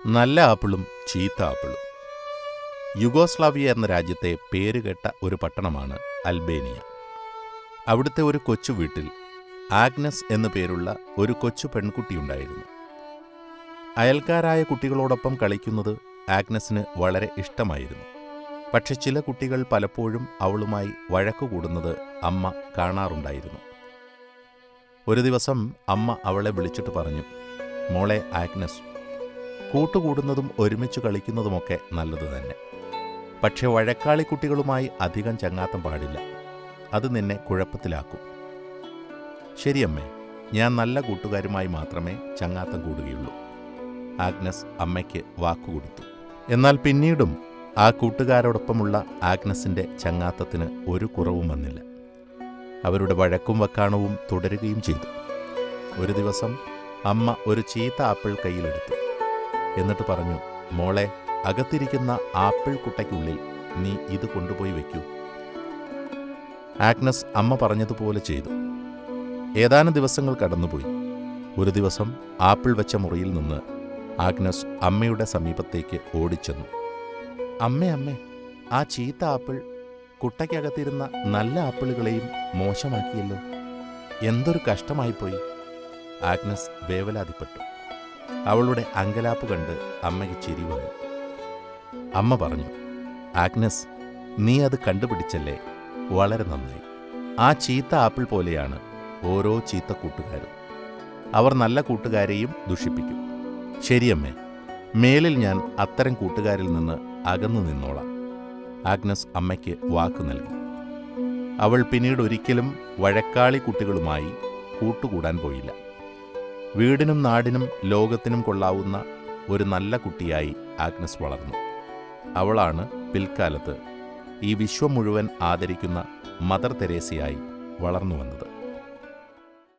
നല്ല ആപ്പിളും ചീത്ത ആപ്പിളും. യുഗോസ്ലാവിയ എന്ന രാജ്യത്തെ പേരുകേട്ട ഒരു പട്ടണമാണ് അൽബേനിയ. അവിടുത്തെ ഒരു കൊച്ചു വീട്ടിൽ ആഗ്നസ് എന്നു പേരുള്ള ഒരു കൊച്ചു പെൺകുട്ടിയുണ്ടായിരുന്നു. അയൽക്കാരായ കുട്ടികളോടൊപ്പം കളിക്കുന്നത് ആഗ്നസിന് വളരെ ഇഷ്ടമായിരുന്നു. പക്ഷെ ചില കുട്ടികൾ പലപ്പോഴും അവളുമായി വഴക്കുകൂടുന്നത് അമ്മ കാണാറുണ്ടായിരുന്നു. ഒരു ദിവസം അമ്മ അവളെ വിളിച്ചിട്ട് പറഞ്ഞു, മോളെ ആഗ്നസ്, കൂട്ടുകൂടുന്നതും ഒരുമിച്ച് കളിക്കുന്നതുമൊക്കെ നല്ലത് തന്നെ. പക്ഷെ വഴക്കാളി കുട്ടികളുമായി അധികം ചങ്ങാത്തം പാടില്ല. അത് നിന്നെ കുഴപ്പത്തിലാക്കും. ശരിയമ്മേ, ഞാൻ നല്ല കൂട്ടുകാരുമായി മാത്രമേ ചങ്ങാത്തം കൂടുകയുള്ളൂ. ആഗ്നസ് അമ്മയ്ക്ക് വാക്കുകൊടുത്തു. എന്നാൽ പിന്നീടും ആ കൂട്ടുകാരോടൊപ്പമുള്ള ആഗ്നസിൻ്റെ ചങ്ങാത്തത്തിന് ഒരു കുറവും വന്നില്ല. അവരുടെ വഴക്കും വക്കാണവും തുടരുകയും ചെയ്തു. ഒരു ദിവസം അമ്മ ഒരു ചീത്ത ആപ്പിൾ കയ്യിലെടുത്തു. എന്നിട്ട് പറഞ്ഞു, മോളെ, അകത്തിരിക്കുന്ന ആപ്പിൾ കുട്ടയ്ക്കുള്ളിൽ നീ ഇത് കൊണ്ടുപോയി വയ്ക്കൂ. ആഗ്നസ് അമ്മ പറഞ്ഞതുപോലെ ചെയ്തു. ഏതാനും ദിവസങ്ങൾ കടന്നുപോയി. ഒരു ദിവസം ആപ്പിൾ വെച്ച മുറിയിൽ നിന്ന് ആഗ്നസ് അമ്മയുടെ സമീപത്തേക്ക് ഓടിച്ചെന്നു. അമ്മേ, ആ ചീത്ത ആപ്പിൾ കുട്ടയ്ക്കകത്തിരുന്ന നല്ല ആപ്പിളുകളെയും മോശമാക്കിയല്ലോ. എന്തൊരു കഷ്ടമായിപ്പോയി. ആഗ്നസ് വേവലാതിപ്പെട്ടു. അവളുടെ അങ്കലാപ്പ് കണ്ട് അമ്മയ്ക്ക് ചിരി വന്നു. അമ്മ പറഞ്ഞു, ആഗ്നസ്, നീ അത് കണ്ടുപിടിച്ചല്ലേ, വളരെ നന്നായി. ആ ചീത്ത ആപ്പിൾ പോലെയാണ് ഓരോ ചീത്ത കൂട്ടുകാരും. അവർ നല്ല കൂട്ടുകാരെയും ദുഷിപ്പിക്കും. ശരിയമ്മേ, മേലിൽ ഞാൻ അത്തരം കൂട്ടുകാരിൽ നിന്ന് അകന്നു നിന്നോളാം. ആഗ്നസ് അമ്മയ്ക്ക് വാക്കു നൽകി. അവൾ പിന്നീട് ഒരിക്കലും വഴക്കാളി കുട്ടികളുമായി കൂട്ടുകൂടാൻ പോയില്ല. വീടിനും നാടിനും ലോകത്തിനും കൊള്ളാവുന്ന ഒരു നല്ല കുട്ടിയായി ആഗ്നസ് വളർന്നു. അവളാണ് പിൽക്കാലത്ത് ഈ വിശ്വം മുഴുവൻ ആദരിക്കുന്ന മദർ തെരേസയായി വളർന്നു വന്നത്.